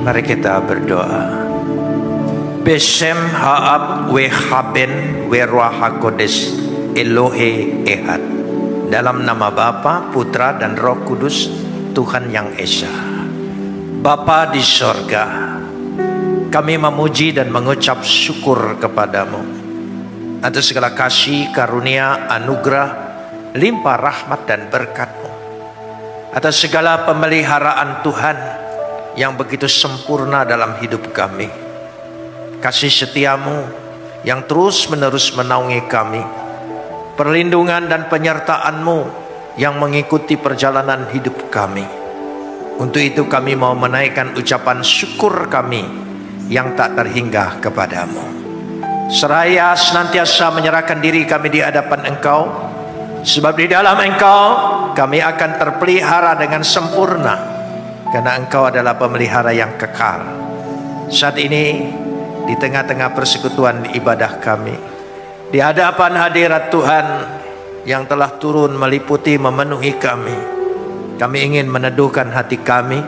Mari kita berdoa. Besem haab we haben we roh hakodes Elohe Ehad. Dalam nama Bapa, Putra dan Roh Kudus, Tuhan yang Esa. Bapa di sorga, kami memuji dan mengucap syukur kepadamu atas segala kasih, karunia, anugerah, limpah rahmat dan berkat-Mu, atas segala pemeliharaan Tuhan yang begitu sempurna dalam hidup kami. Kasih setiamu yang terus menerus menaungi kami, perlindungan dan penyertaan-Mu yang mengikuti perjalanan hidup kami. Untuk itu kami mau menaikkan ucapan syukur kami yang tak terhingga kepadamu. Seraya senantiasa menyerahkan diri kami di hadapan Engkau, sebab di dalam Engkau kami akan terpelihara dengan sempurna, karena Engkau adalah pemelihara yang kekal. Saat ini di tengah-tengah persekutuan ibadah kami, di hadapan hadirat Tuhan yang telah turun meliputi memenuhi kami, kami ingin meneduhkan hati kami,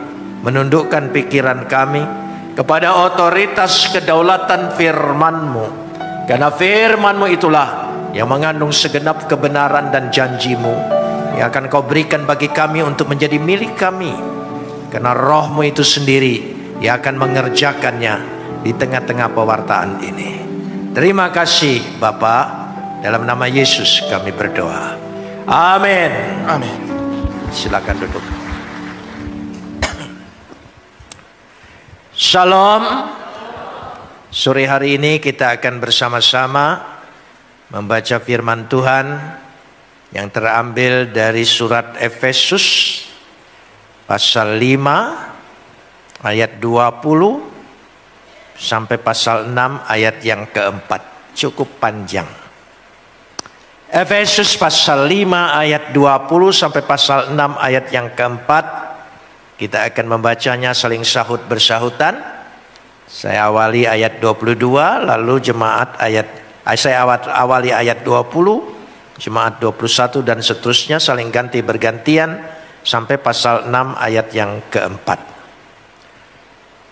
menundukkan pikiran kami kepada otoritas kedaulatan firman-Mu, karena firman-Mu itulah yang mengandung segenap kebenaran dan janji-Mu yang akan Kau berikan bagi kami untuk menjadi milik kami, karena Roh-Mu itu sendiri yang akan mengerjakannya di tengah-tengah pewartaan ini. Terima kasih Bapa, dalam nama Yesus kami berdoa. Amin. Amin. Silakan duduk. Shalom. Sore hari ini kita akan bersama-sama membaca firman Tuhan yang terambil dari surat Efesus pasal 5 ayat 20 sampai pasal 6 ayat yang keempat. Cukup panjang. Efesus pasal 5 ayat 20 sampai pasal 6 ayat yang keempat. Kita akan membacanya saling sahut bersahutan. Saya awali ayat 22, lalu saya awali ayat 20, jemaat 21 dan seterusnya, saling ganti bergantian sampai pasal 6 ayat yang keempat.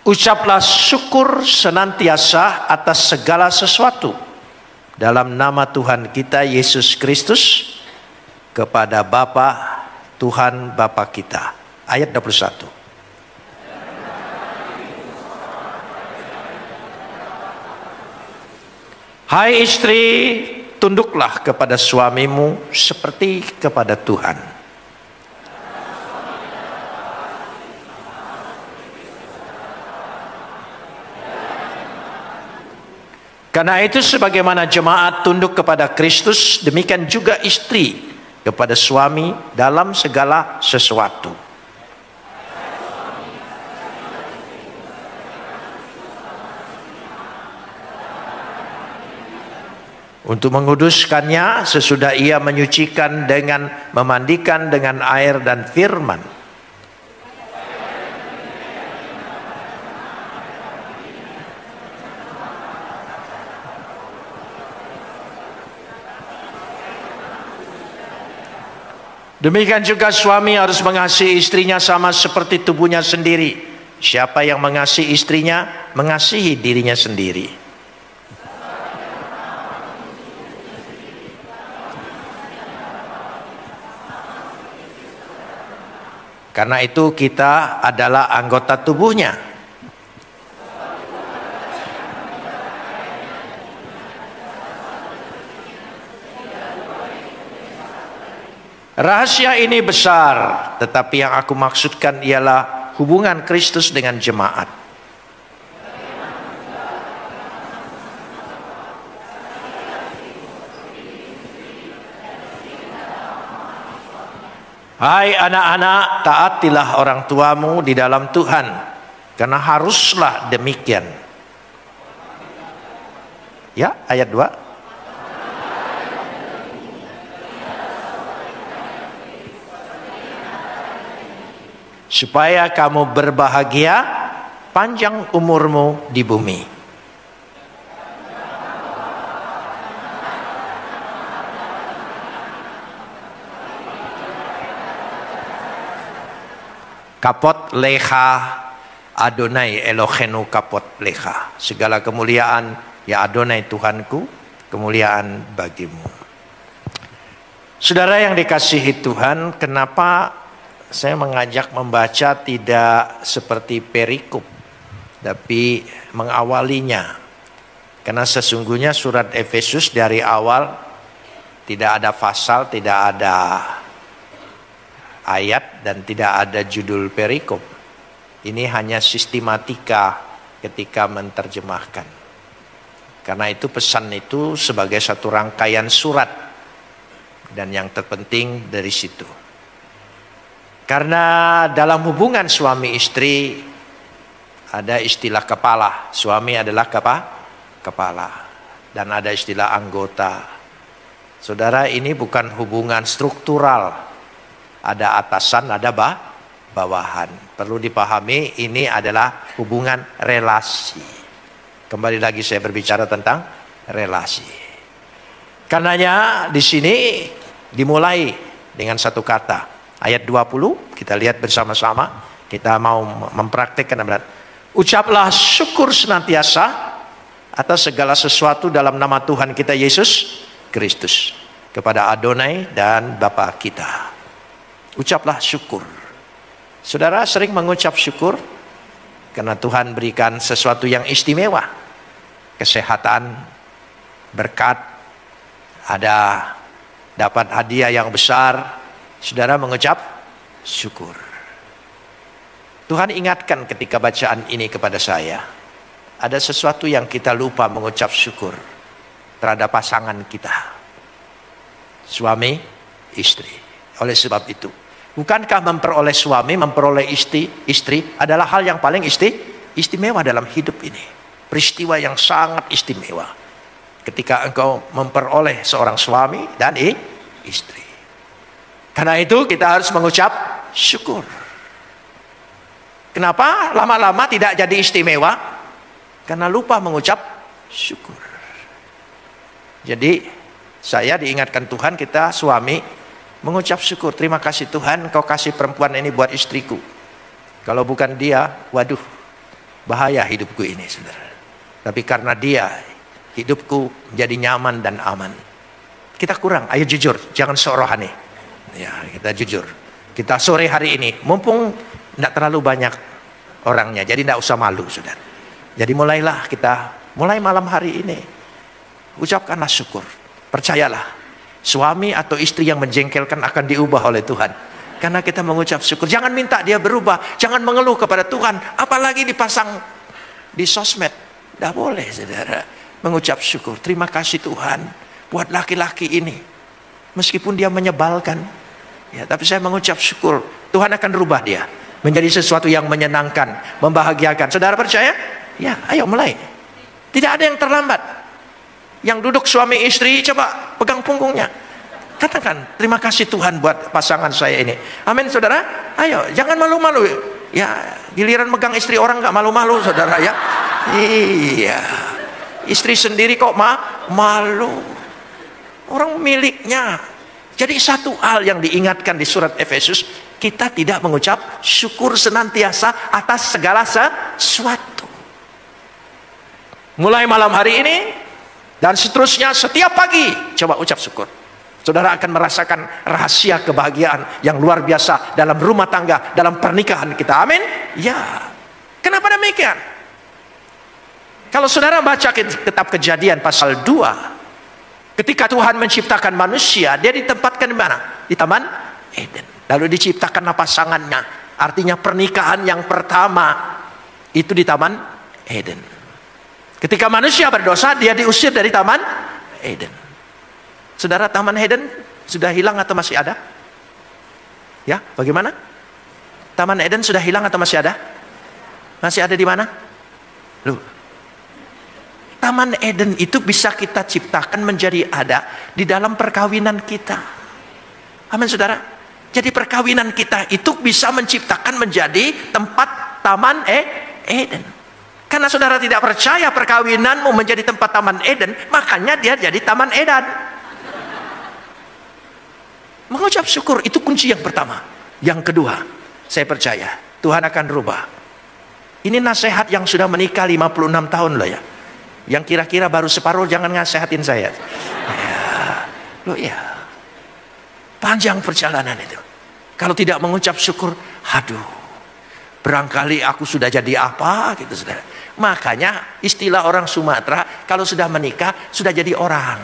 Ucaplah syukur senantiasa atas segala sesuatu dalam nama Tuhan kita Yesus Kristus kepada Bapa, Tuhan Bapa kita. Ayat 21. Hai istri, tunduklah kepada suamimu seperti kepada Tuhan. Karena itu sebagaimana jemaat tunduk kepada Kristus, demikian juga istri kepada suami dalam segala sesuatu. Untuk menguduskannya sesudah ia menyucikan dengan memandikan dengan air dan firman. Demikian juga suami harus mengasihi istrinya sama seperti tubuhnya sendiri. Siapa yang mengasihi istrinya, mengasihi dirinya sendiri. Karena itu kita adalah anggota tubuhnya. Rahasia ini besar, tetapi yang aku maksudkan ialah hubungan Kristus dengan jemaat. Hai anak-anak, taatilah orang tuamu di dalam Tuhan, karena haruslah demikian. Ya, ayat 2. Supaya kamu berbahagia, panjang umurmu di bumi. Kapot leha Adonai Elohenu kapot lecha. Segala kemuliaan ya Adonai Tuhanku, kemuliaan bagimu. Saudara yang dikasihi Tuhan, kenapa saya mengajak membaca tidak seperti perikop, tapi mengawalinya? Karena sesungguhnya surat Efesus dari awal tidak ada pasal, tidak ada ayat, dan tidak ada judul perikop. Ini hanya sistematika ketika menerjemahkan. Karena itu pesan itu sebagai satu rangkaian surat. Dan yang terpenting dari situ. Karena dalam hubungan suami istri ada istilah kepala. Suami adalah kepala. Dan ada istilah anggota. Saudara, ini bukan hubungan struktural. Ada atasan, ada bawahan. Perlu dipahami, ini adalah hubungan relasi. Kembali lagi saya berbicara tentang relasi. Karenanya di sini dimulai dengan satu kata. Ayat 20 kita lihat bersama-sama. Kita mau mempraktikkan. Ucaplah syukur senantiasa atas segala sesuatu dalam nama Tuhan kita Yesus Kristus kepada Adonai dan Bapa kita. Ucaplah syukur. Saudara sering mengucap syukur karena Tuhan berikan sesuatu yang istimewa. Kesehatan, berkat, ada dapat hadiah yang besar. Saudara mengucap syukur. Tuhan ingatkan ketika bacaan ini kepada saya, ada sesuatu yang kita lupa mengucap syukur terhadap pasangan kita, suami istri. Oleh sebab itu, bukankah memperoleh suami, memperoleh istri adalah hal yang paling istimewa dalam hidup ini? Peristiwa yang sangat istimewa ketika engkau memperoleh seorang suami dan istri. Karena itu kita harus mengucap syukur. Kenapa lama-lama tidak jadi istimewa? Karena lupa mengucap syukur. Jadi saya diingatkan Tuhan, kita suami mengucap syukur. Terima kasih Tuhan, Kau kasih perempuan ini buat istriku. Kalau bukan dia, waduh, bahaya hidupku ini, saudara. Tapi karena dia, hidupku jadi nyaman dan aman. Kita kurang, ayo jujur, jangan sorohani. Ya, kita jujur. Kita sore hari ini, mumpung tidak terlalu banyak orangnya, jadi tidak usah malu, saudara. Jadi mulailah kita, mulai malam hari ini, ucapkanlah syukur. Percayalah, suami atau istri yang menjengkelkan akan diubah oleh Tuhan. Karena kita mengucap syukur. Jangan minta dia berubah, jangan mengeluh kepada Tuhan. Apalagi dipasang di sosmed. Tidak boleh, saudara. Mengucap syukur. Terima kasih Tuhan buat laki-laki ini. Meskipun dia menyebalkan, ya, tapi saya mengucap syukur. Tuhan akan rubah dia menjadi sesuatu yang menyenangkan, membahagiakan. Saudara percaya? Ya, ayo mulai. Tidak ada yang terlambat. Yang duduk suami istri, coba pegang punggungnya. Katakan, terima kasih Tuhan buat pasangan saya ini. Amin, saudara. Ayo, jangan malu-malu. Ya, giliran megang istri orang gak malu-malu, saudara ya. Iya. Istri sendiri kok malu. Orang miliknya. Jadi satu hal yang diingatkan di surat Efesus, kita tidak mengucap syukur senantiasa atas segala sesuatu. Mulai malam hari ini dan seterusnya setiap pagi, coba ucap syukur. Saudara akan merasakan rahasia kebahagiaan yang luar biasa dalam rumah tangga, dalam pernikahan kita. Amin? Ya. Kenapa demikian? Kalau saudara baca kitab Kejadian pasal 2, ketika Tuhan menciptakan manusia, dia ditempatkan di mana? Di Taman Eden. Lalu diciptakanlah pasangannya. Artinya pernikahan yang pertama itu di Taman Eden. Ketika manusia berdosa, dia diusir dari Taman Eden. Saudara, Taman Eden sudah hilang atau masih ada? Ya, bagaimana? Taman Eden sudah hilang atau masih ada? Masih ada di mana? Loh, Taman Eden itu bisa kita ciptakan menjadi ada di dalam perkawinan kita. Amin, saudara. Jadi perkawinan kita itu bisa menciptakan menjadi tempat Taman Eden. Karena saudara tidak percaya perkawinanmu menjadi tempat Taman Eden, makanya dia jadi Taman Edan. Mengucap syukur itu kunci yang pertama. Yang kedua, saya percaya Tuhan akan rubah. Ini nasihat yang sudah menikah 56 tahun loh ya. Yang kira-kira baru separuh jangan nasehatin saya. Ya. Panjang perjalanan itu. Kalau tidak mengucap syukur, aduh, barangkali aku sudah jadi apa gitu saudara. Makanya istilah orang Sumatera, kalau sudah menikah sudah jadi orang,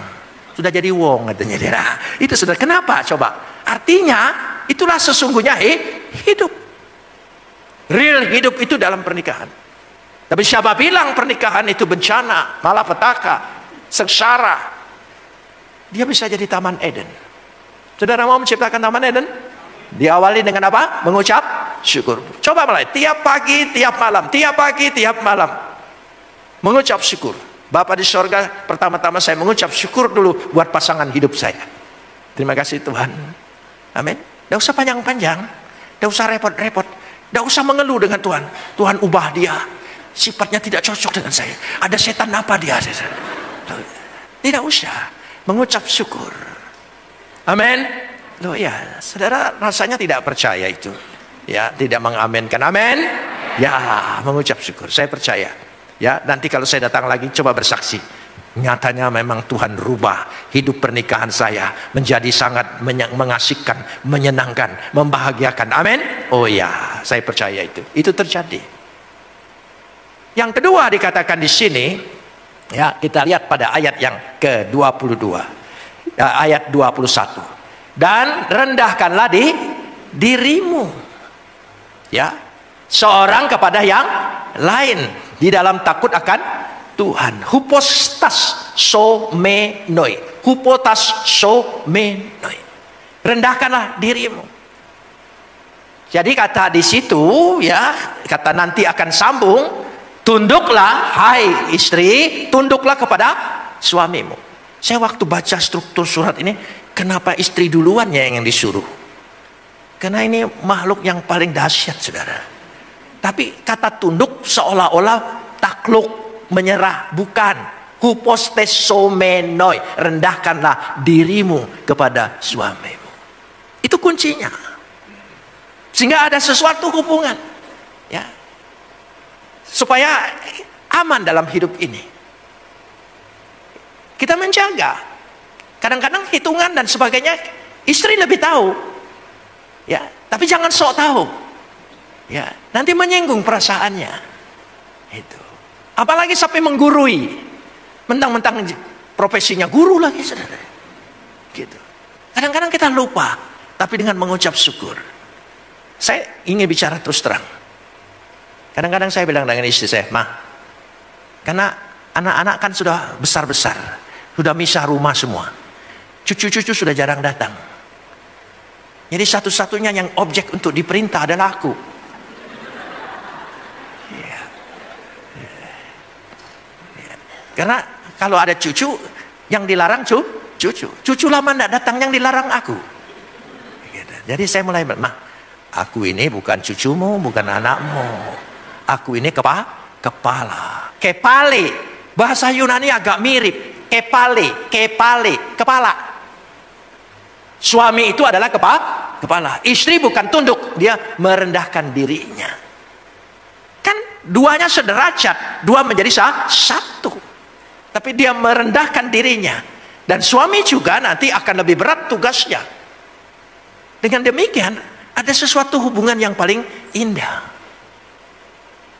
sudah jadi wong katanya. Nah, itu saudara. Kenapa? Coba. Artinya itulah sesungguhnya hidup. Real hidup itu dalam pernikahan. Tapi siapa bilang pernikahan itu bencana, malapetaka, sengsara? Dia bisa jadi Taman Eden. Saudara mau menciptakan Taman Eden? Diawali dengan apa? Mengucap syukur. Coba mulai tiap pagi, tiap malam, tiap pagi, tiap malam. Mengucap syukur. Bapa di sorga, pertama-tama saya mengucap syukur dulu buat pasangan hidup saya. Terima kasih Tuhan. Amin. Tidak usah panjang-panjang, tidak usah repot-repot, tidak usah mengeluh dengan Tuhan. Tuhan ubah dia, sifatnya tidak cocok dengan saya. Ada setan apa dia? Tidak usah. Mengucap syukur. Amin. Loh ya, saudara rasanya tidak percaya itu. Ya, tidak mengaminkan. Amin. Ya, mengucap syukur. Saya percaya. Ya, nanti kalau saya datang lagi coba bersaksi. Nyatanya memang Tuhan rubah hidup pernikahan saya menjadi sangat mengasihkan, menyenangkan, membahagiakan. Amin. Oh ya, saya percaya itu. Itu terjadi. Yang kedua dikatakan di sini, ya, kita lihat pada ayat yang ke-22. Ayat 21. Dan rendahkanlah dirimu. Ya. Seorang kepada yang lain di dalam takut akan Tuhan. Hupostas somenoi. Hupotas somenoi. Rendahkanlah dirimu. Jadi kata di situ ya, kata nanti akan sambung, tunduklah hai istri, tunduklah kepada suamimu. Saya waktu baca struktur surat ini, kenapa istri duluan ya yang disuruh? Karena ini makhluk yang paling dahsyat, saudara. Tapi kata tunduk seolah-olah takluk, menyerah, bukan. Hupostesomenoi, rendahkanlah dirimu kepada suamimu. Itu kuncinya. Sehingga ada sesuatu hubungan, ya, supaya aman dalam hidup ini. Kita menjaga. Kadang-kadang hitungan dan sebagainya istri lebih tahu. Ya, tapi jangan sok tahu. Ya, nanti menyinggung perasaannya. Itu. Apalagi sampai menggurui. Mentang-mentang profesinya guru lagi, saudara. Gitu. Kadang-kadang kita lupa, tapi dengan mengucap syukur. Saya ingin bicara terus terang. Kadang-kadang saya bilang dengan istri saya, "Ma, karena anak-anak kan sudah besar-besar. Sudah misah rumah semua. Cucu-cucu sudah jarang datang. Jadi satu-satunya yang objek untuk diperintah adalah aku." Ya. Ya. Karena kalau ada cucu, yang dilarang cucu. Cucu lama tidak datang, yang dilarang aku. Jadi saya mulai, "Ma, aku ini bukan cucumu, bukan anakmu. Aku ini kepala. Kepale. Bahasa Yunani agak mirip. Kepale, kepala. Suami itu adalah kepala. Istri bukan tunduk, dia merendahkan dirinya. Kan duanya sederajat, dua menjadi satu. Tapi dia merendahkan dirinya. Dan suami juga nanti akan lebih berat tugasnya. Dengan demikian, ada sesuatu hubungan yang paling indah.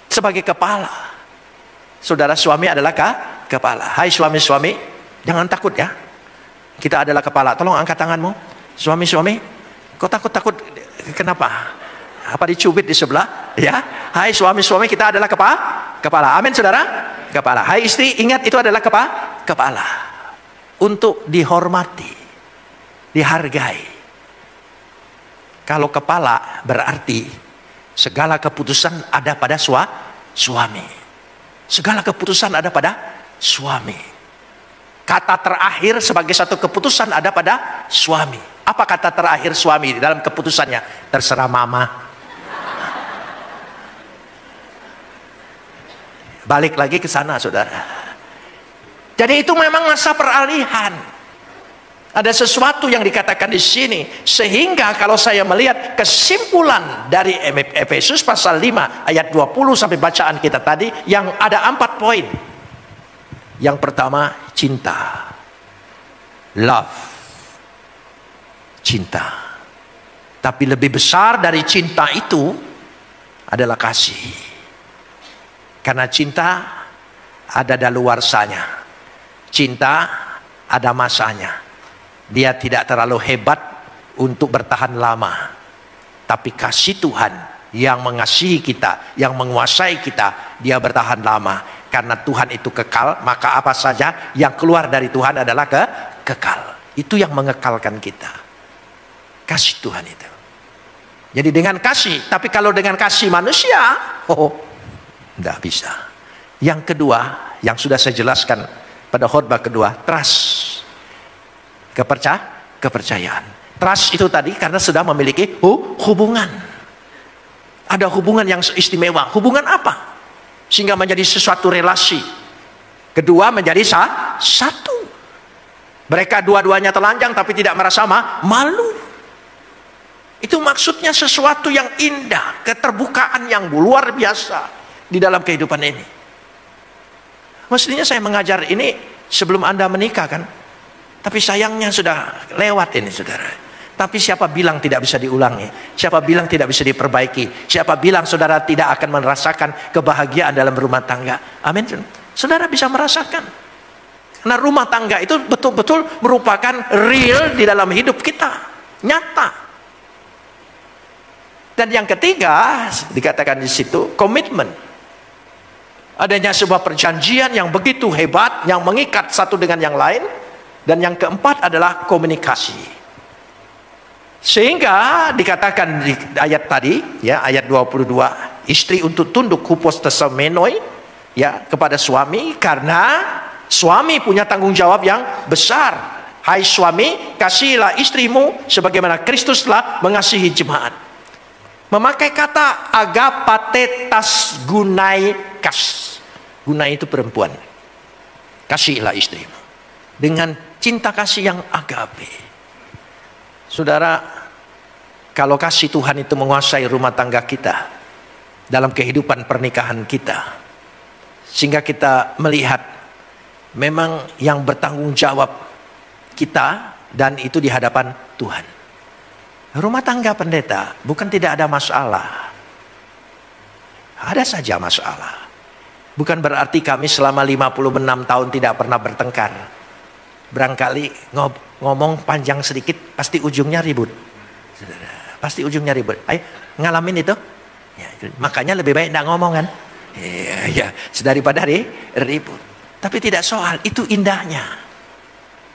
Sebagai kepala, saudara suami adalah kepala. Hai suami-suami, jangan takut ya. Kita adalah kepala. Tolong angkat tanganmu. Suami-suami, kok takut-takut? Kenapa? Apa dicubit di sebelah? Ya. Hai suami-suami, kita adalah kepala. Amin saudara. Kepala. Hai istri, ingat itu adalah kepala. Untuk dihormati, dihargai. Kalau kepala berarti segala keputusan ada pada suami. Segala keputusan ada pada suami. Kata terakhir sebagai satu keputusan ada pada suami. Apa kata terakhir suami dalam keputusannya? Terserah mama. Balik lagi ke sana, saudara. Jadi itu memang masa peralihan. Ada sesuatu yang dikatakan di sini, sehingga kalau saya melihat kesimpulan dari Efesus pasal 5 ayat 20 sampai bacaan kita tadi, yang ada 4 poin. Yang pertama, cinta. Love. Cinta. Tapi lebih besar dari cinta itu adalah kasih. Karena cinta ada daluarsanya. Cinta ada masanya. Dia tidak terlalu hebat untuk bertahan lama. Tapi kasih Tuhan yang mengasihi kita, yang menguasai kita, dia bertahan lama. Karena Tuhan itu kekal, maka apa saja yang keluar dari Tuhan adalah kekal. Itu yang mengekalkan kita. Kasih Tuhan itu. Jadi dengan kasih, tapi kalau dengan kasih manusia, tidak bisa. Yang kedua, yang sudah saya jelaskan pada khotbah kedua, trust. Kepercayaan. Trust itu tadi karena sudah memiliki hubungan. Ada hubungan yang istimewa. Hubungan apa? Sehingga menjadi sesuatu relasi. Kedua menjadi satu. Mereka dua-duanya telanjang tapi tidak merasa malu. Itu maksudnya sesuatu yang indah. Keterbukaan yang luar biasa di dalam kehidupan ini. Mestinya saya mengajar ini sebelum Anda menikah kan. Tapi sayangnya sudah lewat ini saudara. Tapi siapa bilang tidak bisa diulangi? Siapa bilang tidak bisa diperbaiki? Siapa bilang saudara tidak akan merasakan kebahagiaan dalam rumah tangga? Amin. Saudara bisa merasakan. Karena rumah tangga itu betul-betul merupakan real di dalam hidup kita. Nyata. Dan yang ketiga, dikatakan di situ, komitmen. Adanya sebuah perjanjian yang begitu hebat, yang mengikat satu dengan yang lain. Dan yang keempat adalah komunikasi. Sehingga dikatakan di ayat tadi, ya, ayat 22, istri untuk tunduk hupostasomenoi, ya, kepada suami, karena suami punya tanggung jawab yang besar. Hai suami, kasihilah istrimu sebagaimana Kristus telah mengasihi jemaat. Memakai kata agapatetas gunai kas. Gunai itu perempuan. Kasihilah istrimu dengan cinta kasih yang agape. Saudara, kalau kasih Tuhan itu menguasai rumah tangga kita, dalam kehidupan pernikahan kita, sehingga kita melihat memang yang bertanggung jawab kita, dan itu di hadapan Tuhan. Rumah tangga pendeta bukan tidak ada masalah. Ada saja masalah. Bukan berarti kami selama 56 tahun tidak pernah bertengkar. Barangkali ngomong panjang sedikit pasti ujungnya ribut. Pasti ujungnya ribut. Ayo ngalamin itu. Ya, makanya lebih baik tidak ngomong kan. Ya, daripada ribut. Tapi tidak soal, itu indahnya.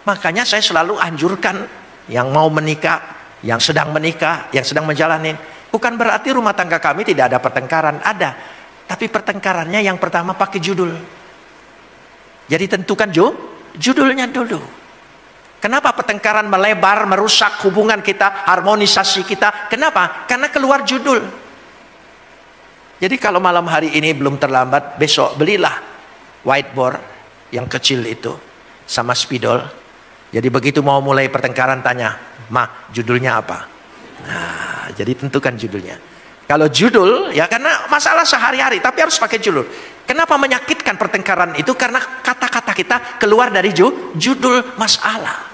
Makanya saya selalu anjurkan yang mau menikah, yang sedang menikah, yang sedang menjalani. Bukan berarti rumah tangga kami tidak ada pertengkaran, ada. Tapi pertengkarannya yang pertama pakai judul. Jadi tentukan judulnya dulu. Kenapa pertengkaran melebar, merusak hubungan kita, harmonisasi kita? Kenapa? Karena keluar judul. Jadi kalau malam hari ini belum terlambat, besok belilah whiteboard yang kecil itu sama spidol. Jadi begitu mau mulai pertengkaran tanya, "Ma, judulnya apa?" Nah, jadi tentukan judulnya. Kalau judul, ya karena masalah sehari-hari, tapi harus pakai judul. Kenapa menyakitkan pertengkaran itu? Karena kata-kata kita keluar dari judul masalah.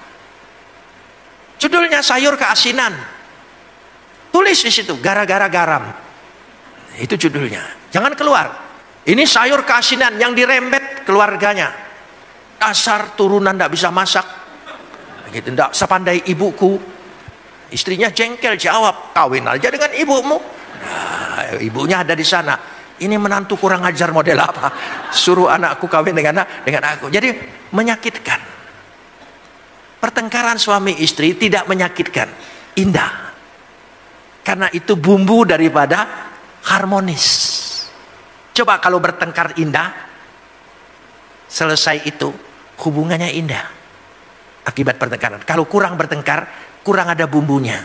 Judulnya sayur keasinan. Tulis di situ, gara-gara garam. Itu judulnya. Jangan keluar. Ini sayur keasinan yang dirembet keluarganya. Dasar turunan tidak bisa masak. Gitu, tidak sepandai ibuku. Istrinya jengkel jawab, kawin aja dengan ibumu. Nah, ibunya ada di sana. Ini menantu kurang ajar model apa? Suruh anakku kawin dengan aku. Jadi menyakitkan. Pertengkaran suami istri tidak menyakitkan, indah. Karena itu bumbu daripada harmonis. Coba kalau bertengkar indah, selesai itu hubungannya indah. Akibat pertengkaran. Kalau kurang bertengkar, kurang ada bumbunya.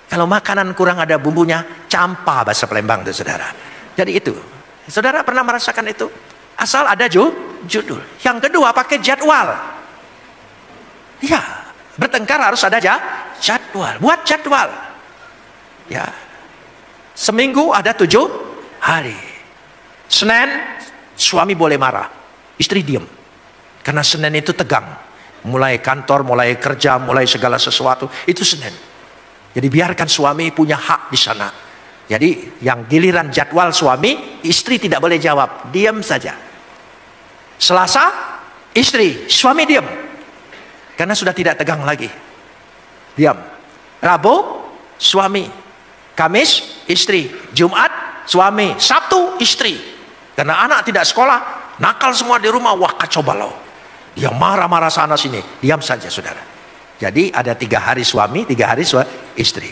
Kalau makanan kurang ada bumbunya, campa bahasa Palembang itu saudara. Jadi itu, saudara pernah merasakan itu? Asal ada judul. Yang kedua pakai jadwal. Ya, bertengkar harus ada jadwal. Buat jadwal. Ya. Seminggu ada 7 hari. Senin suami boleh marah, istri diam. Karena Senin itu tegang. Mulai kantor, mulai kerja, mulai segala sesuatu, itu Senin. Jadi biarkan suami punya hak di sana. Jadi yang giliran jadwal suami, istri tidak boleh jawab, diam saja. Selasa, istri, suami diam. Karena sudah tidak tegang lagi. Diam. Rabu, suami. Kamis, istri. Jumat, suami. Sabtu, istri. Karena anak tidak sekolah, nakal semua di rumah, wah kacau balau. Dia marah-marah sana sini, diam saja saudara. Jadi ada 3 hari suami, 3 hari istri.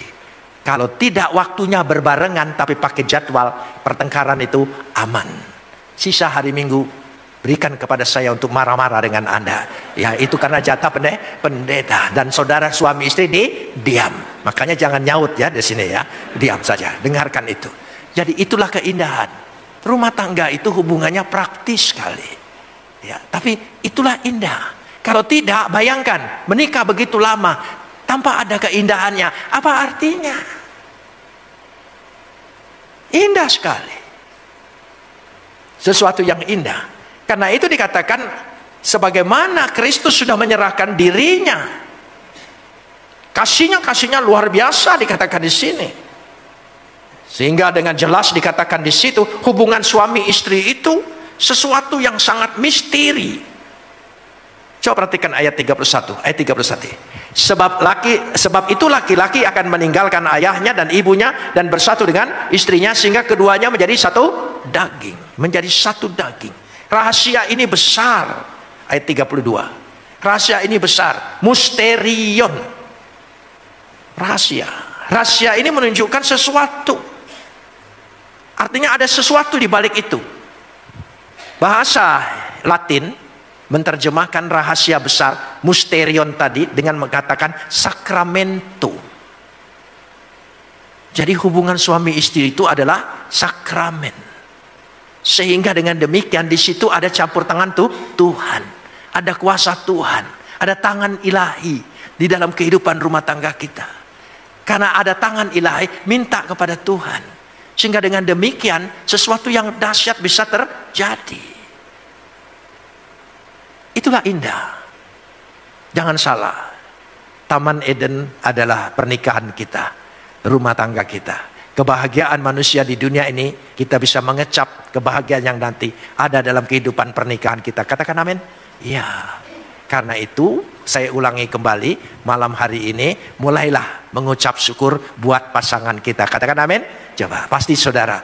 Kalau tidak waktunya berbarengan tapi pakai jadwal, pertengkaran itu aman. Sisa hari Minggu berikan kepada saya untuk marah-marah dengan Anda. Ya itu karena jatah pendeta. Dan saudara suami istri diam. Makanya jangan nyaut ya di sini ya. Diam saja, dengarkan itu. Jadi itulah keindahan. Rumah tangga itu hubungannya praktis sekali. Ya, tapi itulah indah. Kalau tidak, bayangkan menikah begitu lama tanpa ada keindahannya. Apa artinya? Indah sekali. Sesuatu yang indah. Karena itu dikatakan sebagaimana Kristus sudah menyerahkan dirinya. Kasihnya luar biasa dikatakan di sini. Sehingga dengan jelas dikatakan di situ hubungan suami istri itu sesuatu yang sangat misteri. Coba perhatikan ayat 31. Ayat 31. Sebab itu laki-laki akan meninggalkan ayahnya dan ibunya dan bersatu dengan istrinya sehingga keduanya menjadi satu daging. Menjadi satu daging. Rahasia ini besar. Ayat 32. Rahasia ini besar. Musterion. Rahasia. Rahasia ini menunjukkan sesuatu. Artinya ada sesuatu di balik itu. Bahasa Latin menerjemahkan rahasia besar musterion tadi dengan mengatakan sakramentum. Jadi hubungan suami istri itu adalah sakramen. Sehingga dengan demikian di situ ada campur tangan Tuhan, ada kuasa Tuhan, ada tangan ilahi di dalam kehidupan rumah tangga kita. Karena ada tangan ilahi, minta kepada Tuhan. Sehingga dengan demikian sesuatu yang dahsyat bisa terjadi. Itulah indah. Jangan salah. Taman Eden adalah pernikahan kita, rumah tangga kita. Kebahagiaan manusia di dunia ini kita bisa mengecap kebahagiaan yang nanti ada dalam kehidupan pernikahan kita. Katakan amin. Ya. Karena itu saya ulangi kembali malam hari ini mulailah mengucap syukur buat pasangan kita. Katakan amin. Coba pasti saudara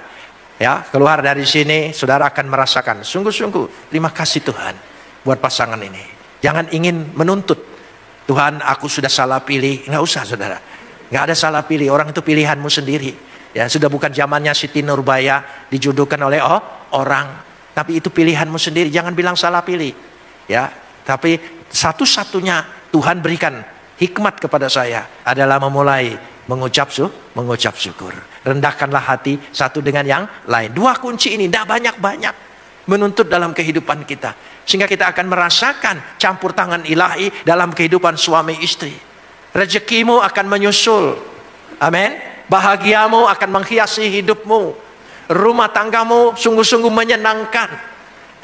ya keluar dari sini saudara akan merasakan sungguh-sungguh terima kasih Tuhan buat pasangan ini. Jangan ingin menuntut Tuhan aku sudah salah pilih. Nggak usah saudara. Nggak ada salah pilih. Orang itu pilihanmu sendiri. Ya sudah bukan zamannya Siti Nurbaya dijodohkan oleh orang. Tapi itu pilihanmu sendiri. Jangan bilang salah pilih. Ya. Tapi satu-satunya Tuhan berikan hikmat kepada saya adalah memulai mengucap syukur. Rendahkanlah hati satu dengan yang lain. 2 kunci ini tidak banyak-banyak menuntut dalam kehidupan kita. Sehingga kita akan merasakan campur tangan ilahi dalam kehidupan suami istri. Rezekimu akan menyusul. Amin. Bahagiamu akan menghiasi hidupmu. Rumah tanggamu sungguh-sungguh menyenangkan.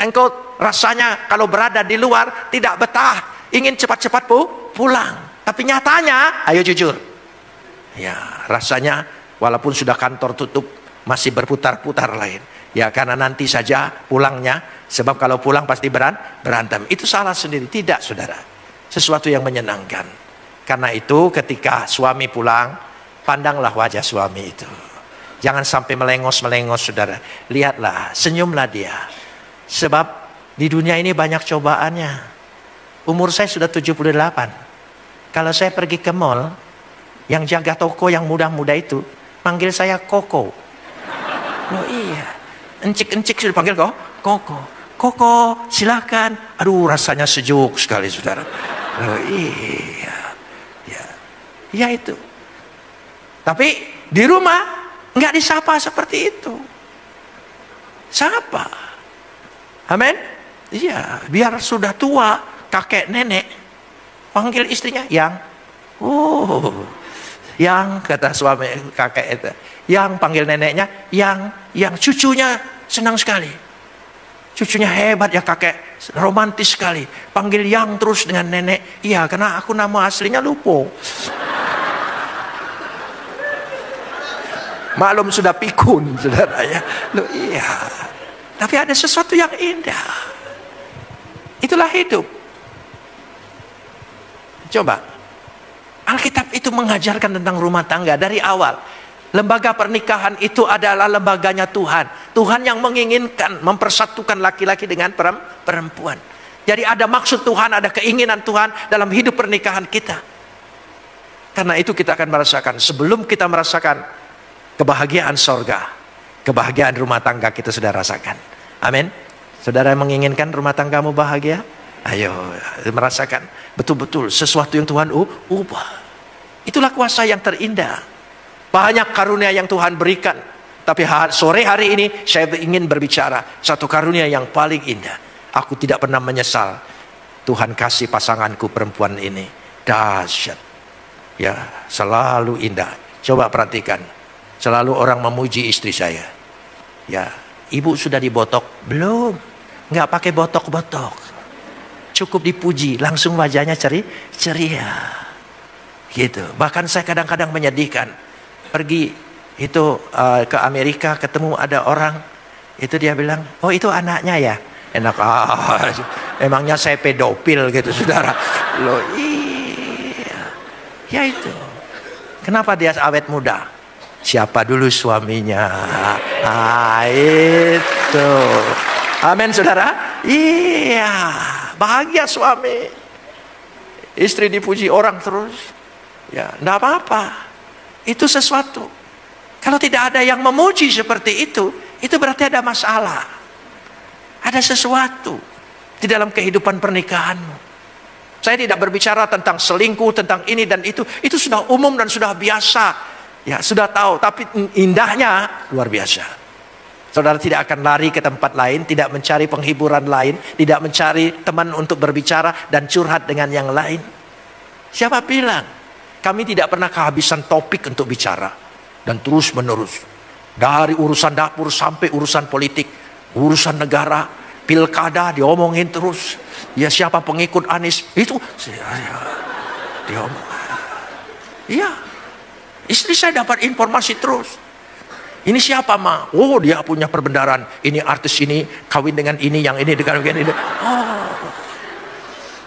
Engkau rasanya kalau berada di luar tidak betah, ingin cepat-cepat pulang. Tapi nyatanya, ayo jujur. Ya, rasanya walaupun sudah kantor tutup masih berputar-putar lain. Ya, karena nanti saja pulangnya, sebab kalau pulang pasti berantem. Itu salah sendiri, tidak saudara. Sesuatu yang menyenangkan. Karena itu ketika suami pulang, pandanglah wajah suami itu. Jangan sampai melengos-melengos saudara. Lihatlah, senyumlah dia. Sebab di dunia ini banyak cobaannya. Umur saya sudah 78. Kalau saya pergi ke mall, yang jaga toko yang muda-muda itu manggil saya Koko. Loh iya, encik-encik sudah panggil Koko. Koko silakan. Aduh rasanya sejuk sekali saudara. Loh iya. Ya itu. Tapi di rumah nggak disapa seperti itu. Sapa. Amin. Iya, biar sudah tua, kakek nenek panggil istrinya yang Oh, yang kata suami kakek itu, yang panggil neneknya, yang cucunya senang sekali. Cucunya hebat ya kakek, romantis sekali. Panggil yang terus dengan nenek. Iya, karena aku nama aslinya lupa. Maklum sudah pikun, saudara ya. Loh, iya. Tapi ada sesuatu yang indah. Itulah hidup. Coba. Alkitab itu mengajarkan tentang rumah tangga dari awal. Lembaga pernikahan itu adalah lembaganya Tuhan. Tuhan yang menginginkan mempersatukan laki-laki dengan perempuan. Jadi ada maksud Tuhan, ada keinginan Tuhan dalam hidup pernikahan kita. Karena itu kita akan merasakan, sebelum kita merasakan kebahagiaan sorga, kebahagiaan rumah tangga kita sudah rasakan. Amin. Saudara menginginkan rumah tanggamu bahagia? Ayo merasakan betul-betul sesuatu yang Tuhan ubah. Itulah kuasa yang terindah. Banyak karunia yang Tuhan berikan. Tapi sore hari ini saya ingin berbicara satu karunia yang paling indah. Aku tidak pernah menyesal Tuhan kasih pasanganku perempuan ini. Dahsyat. Ya, selalu indah. Coba perhatikan. Selalu orang memuji istri saya. Ya, ibu sudah dibotok? Belum. Nggak pakai botok-botok. Cukup dipuji, langsung wajahnya ceria. Gitu. Bahkan saya kadang-kadang menyedihkan. Pergi itu ke Amerika, ketemu ada orang, itu dia bilang, oh itu anaknya ya. Enak, emangnya saya pedofil gitu saudara. Loh iya. Ya itu. Kenapa dia awet muda? Siapa dulu suaminya? Itu. Amin saudara. Iya. Bahagia suami. Istri dipuji orang terus. Ya, enggak apa-apa. Itu sesuatu. Kalau tidak ada yang memuji seperti itu berarti ada masalah. Ada sesuatu di dalam kehidupan pernikahanmu. Saya tidak berbicara tentang selingkuh, tentang ini dan itu. Itu sudah umum dan sudah biasa. Ya, sudah tahu. Tapi indahnya luar biasa. Saudara tidak akan lari ke tempat lain, tidak mencari penghiburan lain, tidak mencari teman untuk berbicara dan curhat dengan yang lain. Siapa bilang? Kami tidak pernah kehabisan topik untuk bicara. Dan terus menerus. Dari urusan dapur sampai urusan politik. Urusan negara. Pilkada diomongin terus. Ya siapa pengikut Anies. Itu. Diomong. Iya. Istri saya dapat informasi terus. Ini siapa ma? Oh dia punya perbendaharaan. Ini artis ini kawin dengan ini. Yang ini dengan ini. Oh.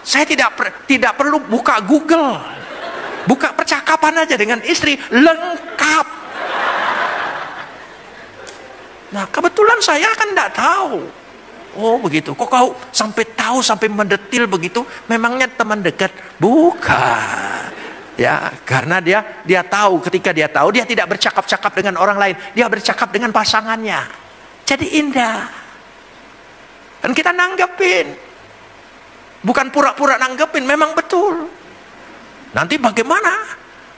Saya tidak perlu buka Google. Buka percakapan aja dengan istri, lengkap. Nah kebetulan saya kan tidak tahu. Oh begitu, kok kau sampai tahu, sampai mendetil begitu? Memangnya teman dekat? Bukan. Ya, karena dia tahu, ketika dia tahu, dia tidak bercakap-cakap dengan orang lain. Dia bercakap dengan pasangannya. Jadi indah. Dan kita nanggepin. Bukan pura-pura nanggepin, memang betul. Nanti bagaimana?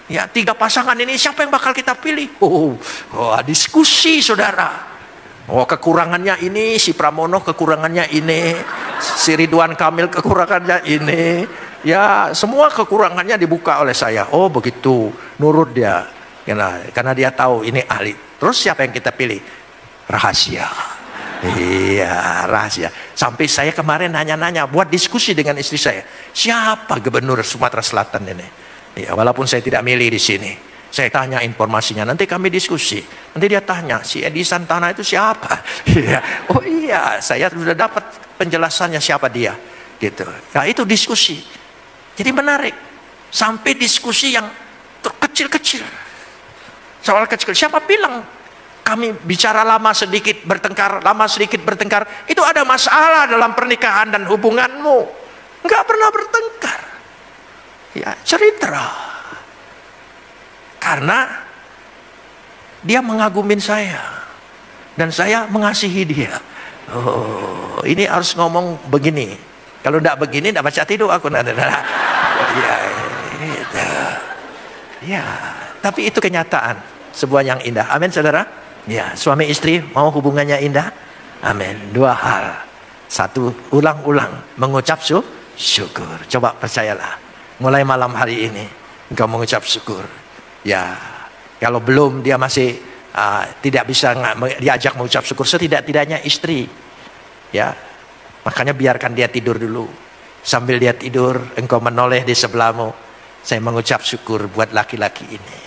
Ya, 3 pasangan ini siapa yang bakal kita pilih? Diskusi saudara. Oh kekurangannya ini, si Pramono kekurangannya ini, si Ridwan Kamil kekurangannya ini. Ya semua kekurangannya dibuka oleh saya. Oh begitu, nurut dia. Karena dia tahu ini ahli. Terus siapa yang kita pilih? Rahasia. Iya rahasia. Sampai saya kemarin nanya-nanya buat diskusi dengan istri saya. Siapa gubernur Sumatera Selatan ini? Ya, walaupun saya tidak milih di sini. Saya tanya informasinya. Nanti kami diskusi. Nanti dia tanya si Edi Santana itu siapa? Ya. Oh iya saya sudah dapat penjelasannya siapa dia. Gitu. Nah itu diskusi. Jadi menarik. Sampai diskusi yang kecil-kecil. Soal kecil. Siapa bilang? Kami bicara lama sedikit bertengkar. Itu ada masalah dalam pernikahan dan hubunganmu. Enggak pernah bertengkar. Ya, cerita. Karena dia mengagumin saya. Dan saya mengasihi dia. Oh, ini harus ngomong begini. Kalau enggak begini, enggak baca tidur aku. Ya, tapi itu kenyataan. Sebuah yang indah. Amin, saudara. Ya, suami istri mau hubungannya indah. Amin. 2 hal. 1, ulang-ulang mengucap syukur. Coba percayalah. Mulai malam hari ini, engkau mengucap syukur. Ya, kalau belum dia masih tidak bisa diajak mengucap syukur, setidak-tidaknya istri. Ya, makanya biarkan dia tidur dulu. Sambil dia tidur, engkau menoleh di sebelahmu. Saya mengucap syukur buat laki-laki ini.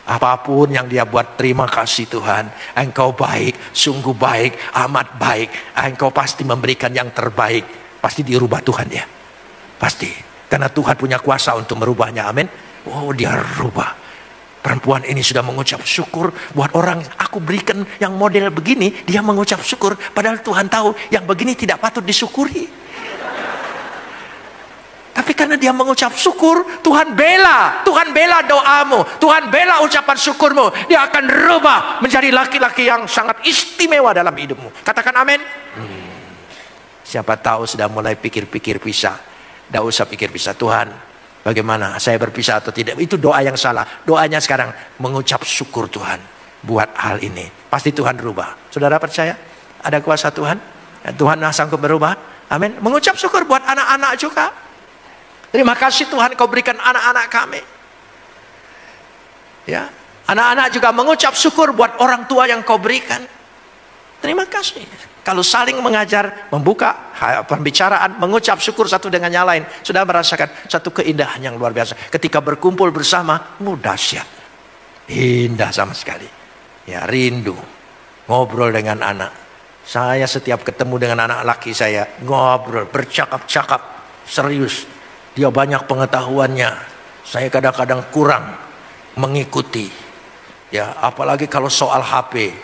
Apapun yang dia buat, terima kasih Tuhan. Engkau baik, sungguh baik, amat baik. Engkau pasti memberikan yang terbaik. Pasti dirubah Tuhan ya. Pasti. Karena Tuhan punya kuasa untuk merubahnya. Amin. Oh, dia rubah. Perempuan ini sudah mengucap syukur buat orang. Aku berikan yang model begini, dia mengucap syukur. Padahal Tuhan tahu yang begini tidak patut disyukuri. Tapi karena dia mengucap syukur, Tuhan bela doamu, Tuhan bela ucapan syukurmu. Dia akan rubah menjadi laki-laki yang sangat istimewa dalam hidupmu. Katakan amin. Siapa tahu sudah mulai pikir-pikir pisah. Tidak usah pikir pisah. Tuhan, bagaimana saya berpisah atau tidak? Itu doa yang salah. Doanya sekarang mengucap syukur Tuhan buat hal ini. Pasti Tuhan rubah. Saudara percaya? Ada kuasa Tuhan? Tuhan sanggup berubah. Amin. Mengucap syukur buat anak-anak juga. Terima kasih Tuhan kau berikan anak-anak kami. Ya, anak-anak juga mengucap syukur buat orang tua yang kau berikan. Terima kasih. Kalau saling mengajar, membuka pembicaraan, mengucap syukur satu dengan yang lain, sudah merasakan satu keindahan yang luar biasa. Ketika berkumpul bersama, dahsyat. Indah sama sekali. Ya, rindu ngobrol dengan anak. Saya setiap ketemu dengan anak laki saya, ngobrol, bercakap-cakap, serius. Dia banyak pengetahuannya. Saya kadang-kadang kurang mengikuti. Ya, apalagi kalau soal HP.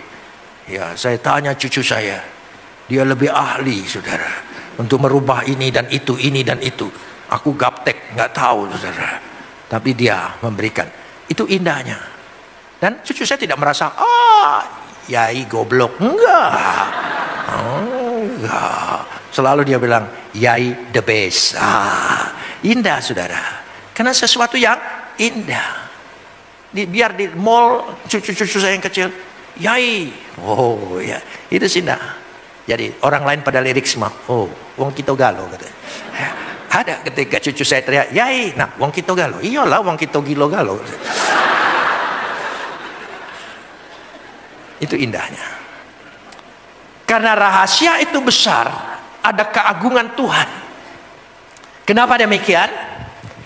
Ya, saya tanya cucu saya. Dia lebih ahli, saudara, untuk merubah ini dan itu, ini dan itu. Aku gaptek, nggak tahu, saudara. Tapi dia memberikan. Itu indahnya. Dan cucu saya tidak merasa, yai goblok. Enggak. Enggak. Selalu dia bilang, yai the best. Indah saudara. Karena sesuatu yang indah. Biar di mall cucu-cucu saya yang kecil, yai. Oh ya, itu indah. Jadi orang lain pada lirik semua. Oh, wong kita galo katanya. Ada ketika cucu saya teriak, yai. Nah, wong kita galo. Iyalah, wong kita gilo galo. Itu indahnya. Karena rahasia itu besar, ada keagungan Tuhan. Kenapa demikian?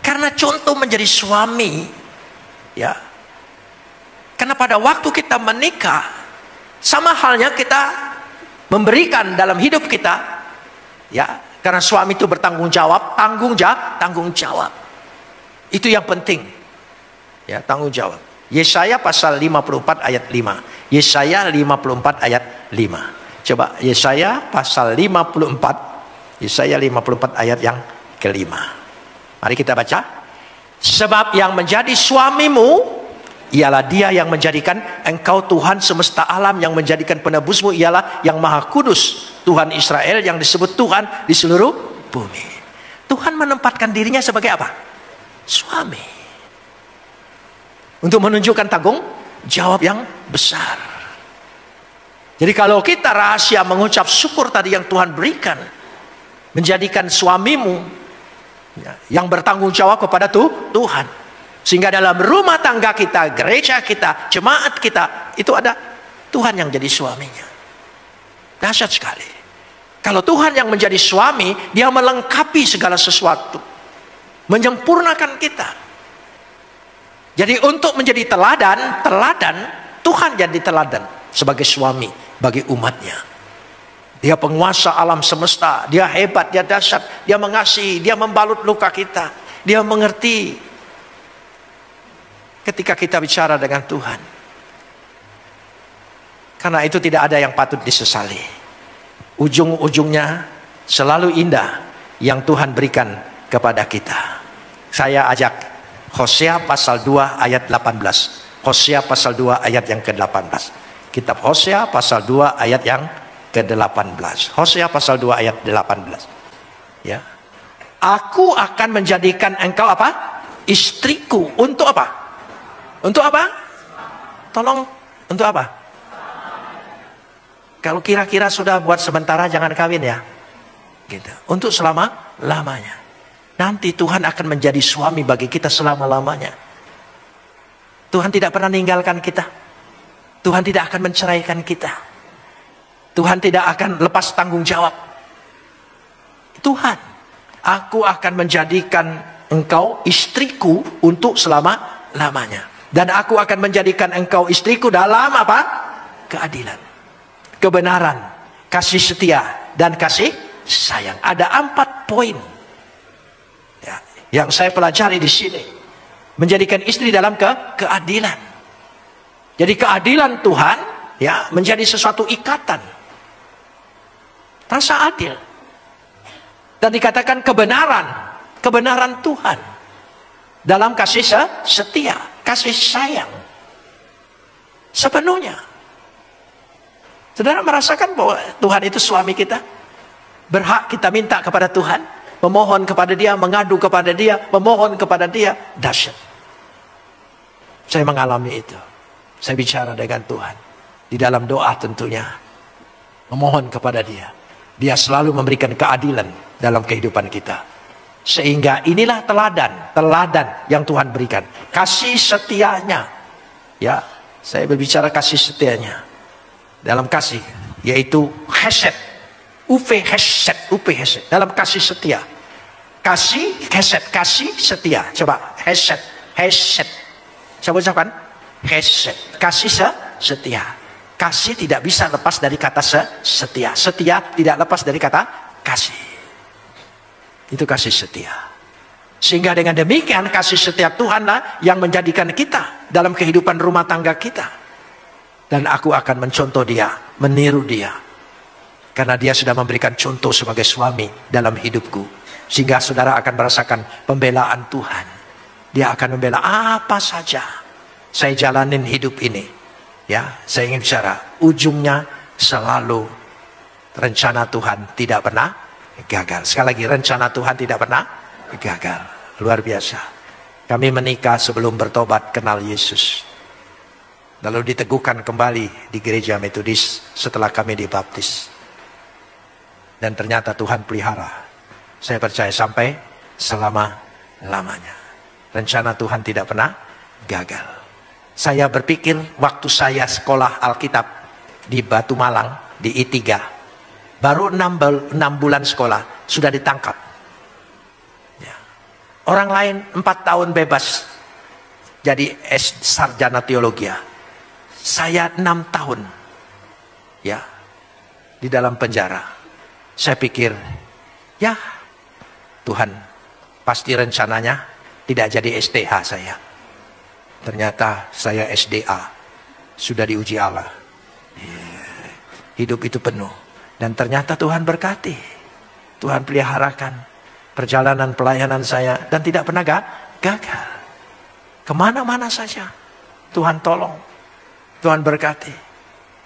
Karena contoh menjadi suami, ya. Karena pada waktu kita menikah, sama halnya kita memberikan dalam hidup kita, ya. Karena suami itu bertanggung jawab, tanggung jawab. Itu yang penting, ya, tanggung jawab. Yesaya pasal 54 ayat 5. Yesaya 54 ayat 5. Coba Yesaya pasal 54. Yesaya 54 ayat yang kelima. Mari kita baca. Sebab yang menjadi suamimu ialah dia yang menjadikan engkau Tuhan semesta alam, yang menjadikan penebusmu ialah yang maha kudus, Tuhan Israel yang disebut Tuhan di seluruh bumi. Tuhan menempatkan dirinya sebagai apa? Suami. Untuk menunjukkan tanggung jawab yang besar. Jadi kalau kita rahasia mengucap syukur tadi yang Tuhan berikan, menjadikan suamimu yang bertanggung jawab kepada Tuhan, sehingga dalam rumah tangga kita, gereja kita, jemaat kita, itu ada Tuhan yang jadi suaminya. Dahsyat sekali. Kalau Tuhan yang menjadi suami, dia melengkapi segala sesuatu, menyempurnakan kita. Jadi untuk menjadi teladan, Tuhan jadi teladan sebagai suami bagi umatnya. Dia penguasa alam semesta, dia hebat, dia dahsyat, dia mengasihi, dia membalut luka kita, dia mengerti. Ketika kita bicara dengan Tuhan, karena itu tidak ada yang patut disesali. Ujung-ujungnya selalu indah yang Tuhan berikan kepada kita. Saya ajak Hosea pasal 2 ayat 18. Hosea pasal 2 ayat yang ke-18. Kitab Hosea pasal 2 ayat yang ke-18. Hosea pasal 2 ayat 18. Ya. Aku akan menjadikan engkau apa? Istriku. Untuk apa? Untuk apa? Tolong, untuk apa? Kalau kira-kira sudah buat sementara, jangan kawin ya. Gitu. Untuk selama-lamanya. Nanti Tuhan akan menjadi suami bagi kita selama-lamanya. Tuhan tidak pernah meninggalkan kita. Tuhan tidak akan menceraikan kita. Tuhan tidak akan lepas tanggung jawab. Tuhan, aku akan menjadikan engkau istriku untuk selama-lamanya. Dan aku akan menjadikan engkau istriku dalam apa? Keadilan, kebenaran, kasih setia, dan kasih sayang. Ada 4 poin ya, yang saya pelajari di sini. Menjadikan istri dalam keadilan. Jadi keadilan Tuhan ya menjadi sesuatu ikatan. Rasa adil. Dan dikatakan kebenaran Tuhan dalam kasih setia, kasih sayang sepenuhnya. Saudara merasakan bahwa Tuhan itu suami kita? Berhak kita minta kepada Tuhan, memohon kepada Dia, mengadu kepada Dia, memohon kepada Dia. Dahsyat. Saya mengalami itu. Saya bicara dengan Tuhan di dalam doa tentunya, memohon kepada Dia. Dia selalu memberikan keadilan dalam kehidupan kita. Sehingga inilah teladan yang Tuhan berikan. Kasih setianya. Ya, saya berbicara kasih setianya. Dalam kasih, yaitu hesed. Uve hesed. Dalam kasih setia. Kasih hesed, kasih setia. Coba, hesed. Saya ucapkan, hesed. Kasih setia. Kasih tidak bisa lepas dari kata setia. Setia tidak lepas dari kata kasih. Itu kasih setia. Sehingga dengan demikian kasih setia Tuhanlah yang menjadikan kita dalam kehidupan rumah tangga kita. Dan aku akan mencontoh Dia, meniru Dia. Karena Dia sudah memberikan contoh sebagai suami dalam hidupku. Sehingga saudara akan merasakan pembelaan Tuhan. Dia akan membela apa saja. Saya jalanin hidup ini. Ya, saya ingin bicara, ujungnya selalu rencana Tuhan tidak pernah gagal. Sekali lagi, rencana Tuhan tidak pernah gagal. Luar biasa. Kami menikah sebelum bertobat kenal Yesus. Lalu diteguhkan kembali di gereja Metodis setelah kami dibaptis. Dan ternyata Tuhan pelihara. Saya percaya sampai selama-lamanya. Rencana Tuhan tidak pernah gagal. Saya berpikir waktu saya sekolah Alkitab di Batu Malang, di I3. Baru 6 bulan sekolah, sudah ditangkap. Ya. Orang lain 4 tahun bebas. Jadi sarjana teologi. Saya 6 tahun. Ya, di dalam penjara. Saya pikir, ya Tuhan pasti rencananya tidak jadi STH saya. Ternyata saya SDA. Sudah diuji Allah. Hidup itu penuh. Dan ternyata Tuhan berkati. Tuhan peliharakan perjalanan pelayanan saya. Dan tidak pernah gagal. Kemana-mana saja Tuhan tolong. Tuhan berkati.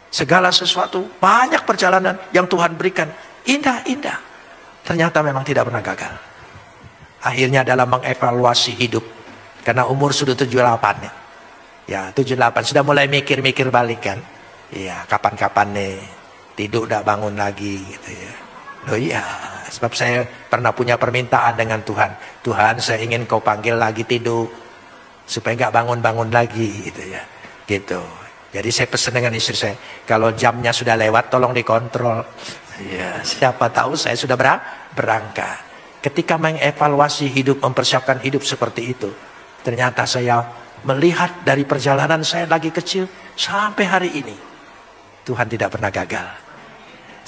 Segala sesuatu. Banyak perjalanan yang Tuhan berikan. Indah-indah. Ternyata memang tidak pernah gagal. Akhirnya dalam mengevaluasi hidup. Karena umur sudah 78 ya. Ya 78 sudah mulai mikir-mikir balik kan. Iya kapan-kapan nih tidur udah bangun lagi gitu ya. Loh iya sebab saya pernah punya permintaan dengan Tuhan. Tuhan saya ingin kau panggil lagi tidur. Supaya gak bangun-bangun lagi gitu ya. Gitu. Jadi saya pesan dengan istri saya. Kalau jamnya sudah lewat tolong dikontrol. Ya siapa tahu saya sudah berangkat. Ketika mengevaluasi hidup, mempersiapkan hidup seperti itu. Ternyata saya melihat dari perjalanan saya lagi kecil sampai hari ini. Tuhan tidak pernah gagal.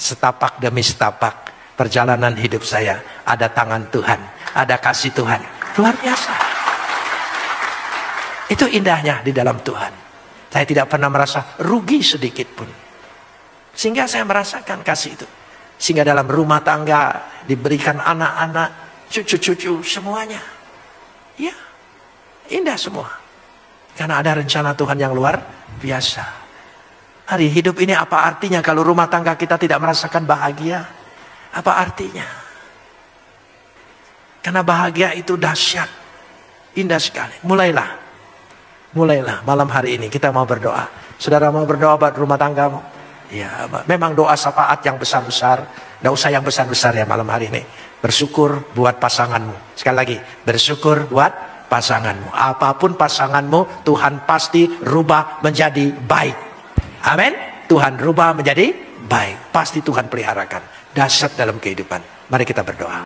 Setapak demi setapak perjalanan hidup saya. Ada tangan Tuhan. Ada kasih Tuhan. Luar biasa. Itu indahnya di dalam Tuhan. Saya tidak pernah merasa rugi sedikit pun. Sehingga saya merasakan kasih itu. Sehingga dalam rumah tangga diberikan anak-anak, cucu-cucu semuanya. Ya. Indah semua. Karena ada rencana Tuhan yang luar biasa. Hari hidup ini apa artinya kalau rumah tangga kita tidak merasakan bahagia? Apa artinya? Karena bahagia itu dahsyat. Indah sekali. Mulailah malam hari ini kita mau berdoa. Saudara mau berdoa buat rumah tanggamu? Ya, memang doa syafaat yang besar-besar. Tidak usah yang besar-besar ya malam hari ini. Bersyukur buat pasanganmu. Sekali lagi, bersyukur buat pasanganmu. Apapun pasanganmu, Tuhan pasti rubah menjadi baik. Amin. Tuhan rubah menjadi baik. Pasti Tuhan peliharakan. Dahsyat dalam kehidupan. Mari kita berdoa.